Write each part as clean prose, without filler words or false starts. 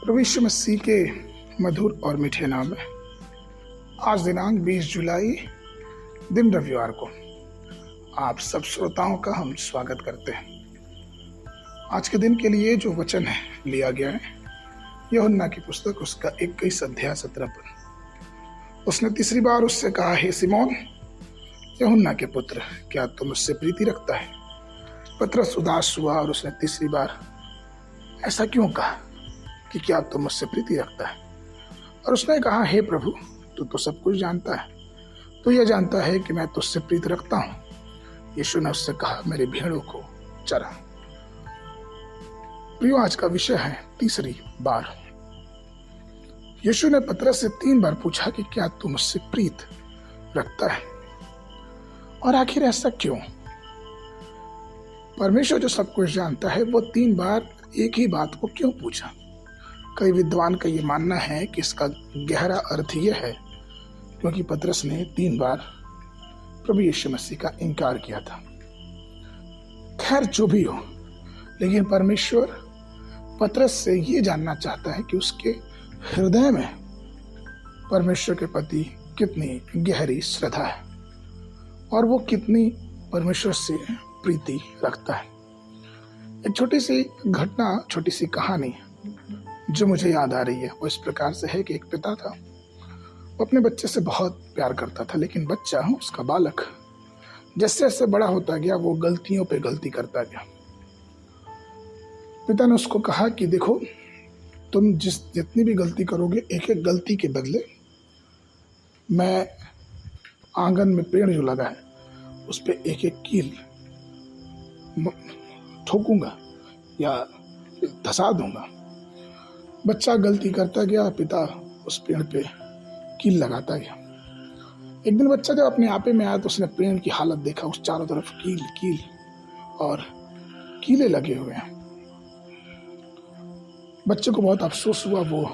प्रभु यीशु मसीह के मधुर और मीठे नाम में आज दिनांक 20 जुलाई दिन रविवार को आप सब श्रोताओं का हम स्वागत करते हैं। आज के दिन के लिए जो वचन है लिया गया है यूहन्ना की पुस्तक उसका 21 अध्याय 17 पद। उसने तीसरी बार उससे कहा, हे सिमोन यूहन्ना के पुत्र, क्या तुम मुझसे प्रीति रखता है? पतरस उदास हुआ और उसने तीसरी बार ऐसा क्यों कहा कि क्या तुम मुझसे प्रीति रखता है? और उसने कहा, हे प्रभु, तू तो सब कुछ जानता है, तू यह जानता है कि मैं तुझसे प्रीति रखता हूँ। यीशु ने उससे कहा, मेरी भेड़ों को चरा। प्रियो, आज का विषय है तीसरी बार। यीशु ने पतरस से 3 बार पूछा कि क्या तू मुझसे प्रीत रखता है, और आखिर ऐसा क्यों? परमेश्वर जो सब कुछ जानता है वो 3 बार एक ही बात को क्यों पूछा? कई विद्वान का ये मानना है कि इसका गहरा अर्थ यह है क्योंकि पतरस ने 3 बार प्रभु यीशु मसीह का इनकार किया था। खैर जो भी हो, लेकिन परमेश्वर पतरस से ये जानना चाहता है कि उसके हृदय में परमेश्वर के प्रति कितनी गहरी श्रद्धा है और वो कितनी परमेश्वर से प्रीति रखता है। एक छोटी सी घटना, छोटी सी कहानी जो मुझे याद आ रही है वो इस प्रकार से है कि एक पिता था, वो अपने बच्चे से बहुत प्यार करता था, लेकिन बच्चा, उसका बालक, जैसे जैसे बड़ा होता गया वो गलतियों पे गलती करता गया। पिता ने उसको कहा कि देखो, तुम जितनी भी गलती करोगे, एक एक गलती के बदले मैं आंगन में पेड़ जो लगा है उस पे एक एक कील ठोकूंगा या धसा दूंगा। बच्चा गलती करता गया, पिता उस पेड़ पे कील लगाता गया। एक दिन बच्चा जब अपने आपे में आया तो उसने पेड़ की हालत देखा, उस चारों तरफ कील कील और कीले लगे हुए हैं। बच्चे को बहुत अफसोस हुआ, वो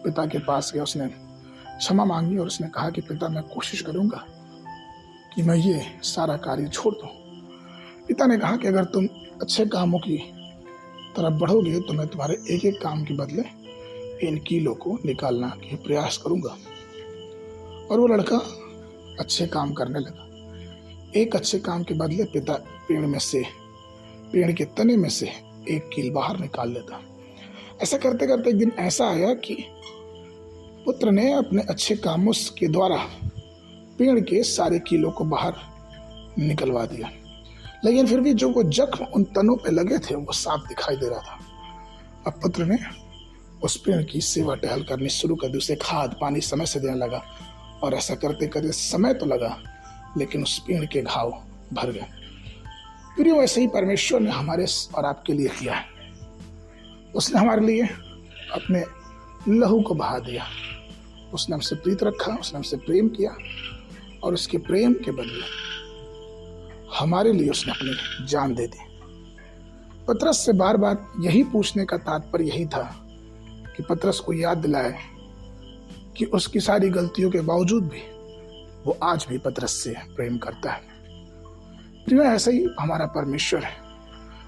पिता के पास गया, उसने क्षमा मांगी और उसने कहा कि पिता, मैं कोशिश करूंगा कि मैं ये सारा कार्य छोड़ दूं। पिता ने कहा कि अगर तुम अच्छे कामों की तरफ बढ़ोगे तो मैं तुम्हारे एक एक काम के बदले इन कीलों को निकालना के प्रयास करूंगा। और वो लड़का अच्छे काम करने लगा। एक अच्छे काम के बदले पिता पेड़ के तने में से एक कील बाहर निकाल लेता। ऐसा करते करते एक दिन ऐसा आया कि पुत्र ने अपने अच्छे कामों के द्वारा पेड़ के सारे कीलों को बाहर निकलवा दिया, लेकिन फिर भी जो वो जख्म उन तनों पे लगे थे वो साफ दिखाई दे रहा था। अब पुत्र ने उस पेड़ की सेवा टहल करनी शुरू कर दी, उसे खाद पानी समय से देने लगा, और ऐसा करते करते समय तो लगा लेकिन उस पेड़ के घाव भर गए। फिर वैसे ही परमेश्वर ने हमारे और आपके लिए किया है। उसने हमारे लिए अपने लहू को बहा दिया, उसने हमसे प्रीत रखा, उसने हमसे प्रेम किया, और उसके प्रेम के बदले हमारे लिए उसने अपनी जान दे दी। पतरस से बार बार यही पूछने का तात्पर्य यही था कि पतरस को याद दिलाए कि उसकी सारी गलतियों के बावजूद भी वो आज भी पतरस से प्रेम करता है। प्रिय, ऐसा ही हमारा परमेश्वर है।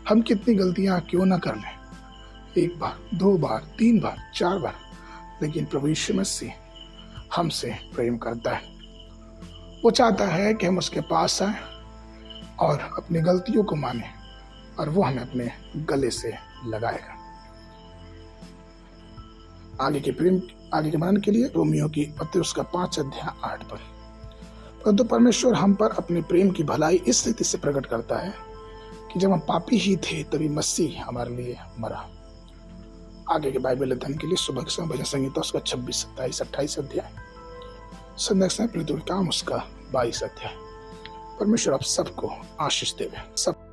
हम कितनी गलतियां क्यों ना कर लें, 1 बार 2 बार 3 बार 4 बार, लेकिन प्रभु यीशु मसीह हमसे प्रेम करता है। वो चाहता है कि हम उसके पास आए और अपनी गलतियों को माने, और वो हमें अपने गले से लगाएगा। आगे के मनन के लिए रोमियो की पत्र उसका 5 अध्याय 8 पद। परंतु परमेश्वर हम पर अपने प्रेम की भलाई इस रीति से प्रकट करता है कि जब हम पापी ही थे तभी मसीह हमारे लिए मरा। आगे के बाइबल अध्ययन के लिए सुबह के समय भजन संहिता उसका 26, 27, 28 अध्याय, संध्या के समय प्रेरितों के काम उसका 22 अध्याय। परमेश्वर आप सबको आशीष देवे। सब